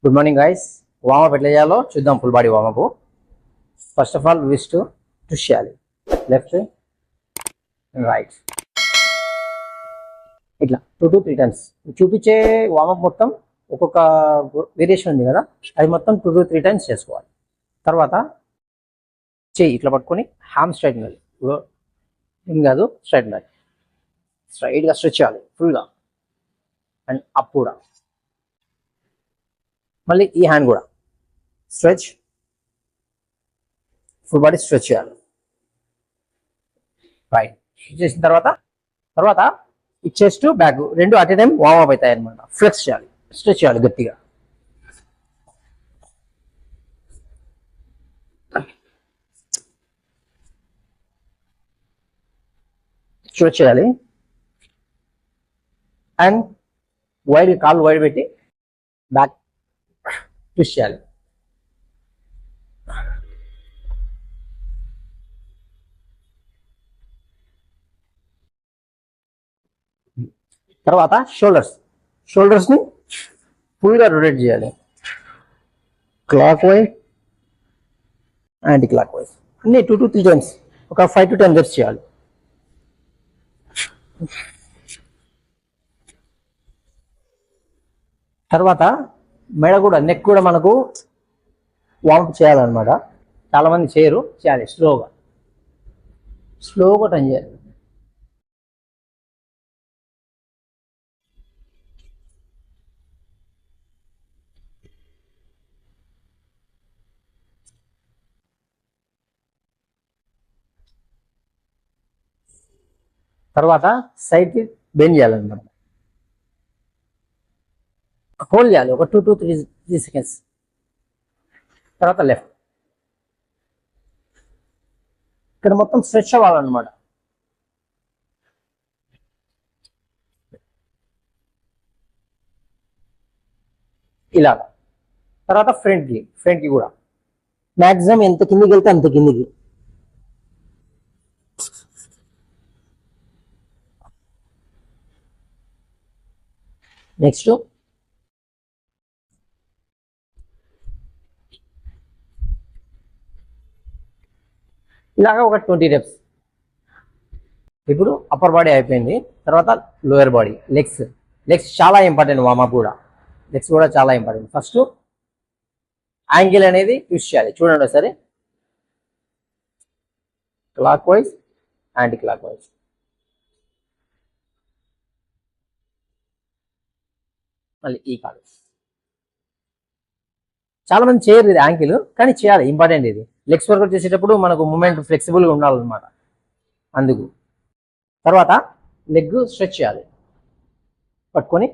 Good morning guys. Warm up ఎట్లా చేయాలో చూద్దాం. Full body warm up. First of all wish to twist చేయాలి. Left right ఇట్లా 2 to 3 టైమ్స్. చూపించే వామప్ మొత్తం ఒక్కొక్క వేరియేషన్ ఉంది కదా, అది మొత్తం 2 to 3 టైమ్స్ చేసుకోవాలి. తర్వాత చెయ్యి ఇట్లా పట్టుకొని హ్యామ్ స్ట్రైట్ ఉండాలి. ఏం కాదు, స్ట్రైట్ ఉండాలి. స్ట్రైట్గా స్ట్రెచ్ చేయాలి ఫుల్గా. అండ్ అప్ కూడా. మళ్ళీ ఈ హ్యాండ్ కూడా స్ట్రెచ్, ఫుల్ బాడీ స్ట్రెచ్ చేయాలి. రైట్ చేసిన తర్వాత ఈ చెస్ట్ బ్యాక్ రెండు అట్ ఏ టైం వార్మప్ అవుతాయి అనమాట. ఫ్లెక్స్ చేయాలి, స్ట్రెచ్ చేయాలి గట్టిగా. స్ట్రెచ్ చేయాలి అండ్ వైడ్ కాళ్ళు వైడ్ పెట్టి బ్యాక్ ట్విస్ట్ చేయాలి. తర్వాత షోల్డర్స్ని ఫుల్గా రొటేట్ చేయాలి. Clock wise, anti clock wise అన్ని 2 to 3 టైమ్స్, ఒక 5 to 10 రెప్స్ చేయాలి. తర్వాత మెడ కూడా, నెక్ కూడా మనకు వార్మప్ చేయాలన్నమాట. చాలామంది చేయరు, చేయాలి. స్లోగా టర్న్ చేయాలి. తర్వాత సైడ్కి బెండ్ చేయాలన్నమాట. హోల్డ్ చేయాలి ఒక 2 to 3 సెకండ్స్. తర్వాత లెఫ్ట్ ఇక్కడ మొత్తం స్ట్రెచ్ అవ్వాలన్నమాట. ఇలాగా. తర్వాత ఫ్రంట్కి కూడా మ్యాక్సిమం ఎంత కిందికి వెళ్తే అంత కిందికి. నెక్స్ట్ ఇలాగా ఒక 20 రెప్స్. ఇప్పుడు అప్పర్ బాడీ అయిపోయింది. తర్వాత లోయర్ బాడీ, లెగ్స్ చాలా ఇంపార్టెంట్. వామప్ కూడా లెగ్స్ కూడా చాలా ఇంపార్టెంట్. ఫస్ట్ యాంగిల్ అనేది ట్విస్ట్ చేయాలి. చూడండి ఒకసారి. Clock wise, anti clock wise. మళ్ళీ ఈ కాలు. చాలా మంది చేయరు ఇది యాంకిల్, కానీ చేయాలి, ఇంపార్టెంట్ ఇది. లెగ్స్ వర్కౌట్ చేసేటప్పుడు మనకు మూమెంట్ ఫ్లెక్సిబుల్గా ఉండాలన్నమాట, అందుకు. తర్వాత లెగ్ స్ట్రెచ్ చేయాలి పట్టుకొని.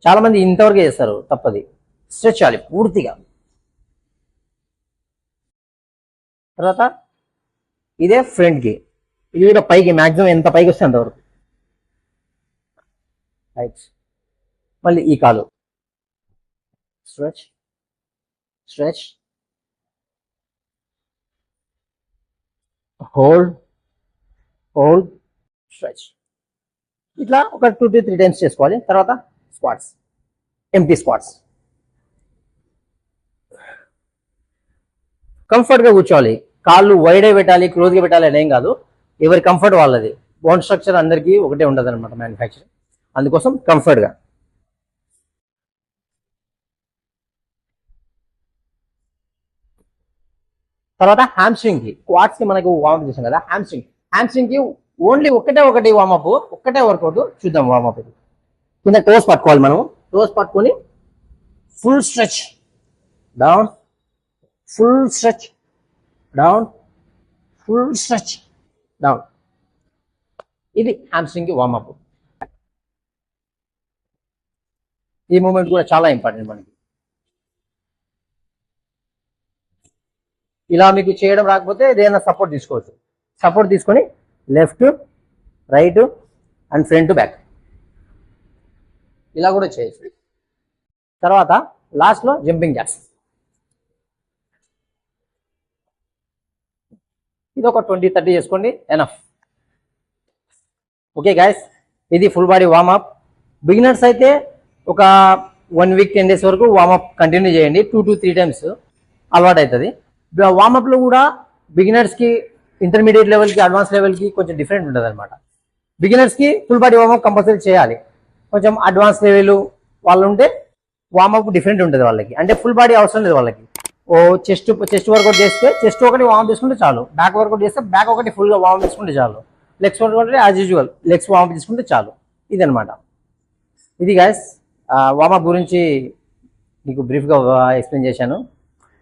చాలా మంది ఇంతవరకే చేస్తారు, తప్పది. స్ట్రెచ్ చేయాలి పూర్తిగా. తర్వాత ఇదే ఫ్రంట్కి, ఇది కూడా పైకి, మ్యాక్సిమం ఎంత పైకి వస్తే అంతవరకు. రైట్. మళ్ళీ ఈ కాలు స్ట్రెచ్, హోల్డ్, స్ట్రెచ్. ఇట్లా ఒక 2 to 3 టైమ్స్ చేసుకోవాలి. తర్వాత స్క్వాట్స్, ఎంప్టీ స్క్వాట్స్. కంఫర్ట్గా కూర్చోవాలి. కాళ్ళు వైడే పెట్టాలి, క్లోజ్గా పెట్టాలి అని ఏం కాదు. ఎవరి కంఫర్ట్ వాళ్ళది. బోన్ స్ట్రక్చర్ అందరికీ ఒకటే ఉండదు అనమాట, మ్యానుఫ్యాక్చరింగ్. అందుకోసం కంఫర్ట్గా. తర్వాత హ్యామ్స్ట్రింగ్కి, క్వాడ్స్కి మనకు వార్మప్ చేసాం కదా. హ్యామ్స్ట్రింగ్కి ఓన్లీ ఒకటి వార్మప్, ఒక్కటే వర్కౌట్. చూద్దాం వార్మప్. కింద టోస్ పట్టుకోవాలి మనం. టోస్ పట్టుకొని full stretch down, full stretch down, full stretch down. ఇది హ్యామ్స్ట్రింగ్కి వార్మప్. ఈ మూమెంట్ కూడా చాలా ఇంపార్టెంట్ మనకి. ఇలా మీకు చేయడం రాకపోతే ఏదైనా సపోర్ట్ తీసుకోవచ్చు. సపోర్ట్ తీసుకొని left, right and front, back ఇలా కూడా చేయొచ్చు. తర్వాత లాస్ట్లో జంపింగ్ జాక్స్. ఇది ఒక 20-30 చేసుకోండి, ఎనఫ్. ఓకే గైస్, ఇది ఫుల్ బాడీ వార్మప్. బిగినర్స్ అయితే ఒక 1 వీక్ 10 డేస్ వరకు వార్మప్ కంటిన్యూ చేయండి. 2 to 3 టైమ్స్ అలవాటు అవుతుంది. వార్మప్లో కూడా బిగినర్స్కి, ఇంటర్మీడియట్ లెవెల్కి, అడ్వాన్స్ లెవెల్కి కొంచెం డిఫరెంట్ ఉంటుంది అనమాట. బిగినర్స్కి ఫుల్ బాడీ వార్మప్ కంపల్సరీ చేయాలి. కొంచెం అడ్వాన్స్ లెవెల్ వాళ్ళు ఉంటే వార్మప్ డిఫరెంట్ ఉంటుంది వాళ్ళకి. అంటే ఫుల్ బాడీ అవసరం లేదు వాళ్ళకి. ఓ చెస్ట్ వర్కౌట్ చేస్తే చెస్ట్ ఒకటి వార్మ్ చేసుకుంటే చాలు. బ్యాక్ వర్కౌట్ చేస్తే బ్యాక్ ఒకటి ఫుల్గా వార్మ్ చేసుకుంటే చాలు. లెగ్స్ వర్కౌట్ అంటే యాజ్ యూజువల్ లెగ్స్ వార్మ్ చేసుకుంటే చాలు. ఇదనమాట. ఇది గైస్ వార్మప్ గురించి మీకు బ్రీఫ్గా ఎక్స్ప్లెయిన్ చేశాను.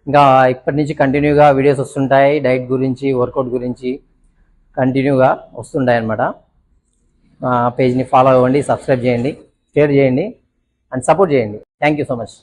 ఇంకా ఇప్పటి నుంచి కంటిన్యూగా వీడియోస్ వస్తుంటాయి. డైట్ గురించి, వర్కౌట్ గురించి కంటిన్యూగా వస్తుంటాయి అన్నమాట. పేజ్ని ఫాలో అవ్వండి, సబ్స్క్రైబ్ చేయండి, షేర్ చేయండి అండ్ సపోర్ట్ చేయండి. Thank you so much.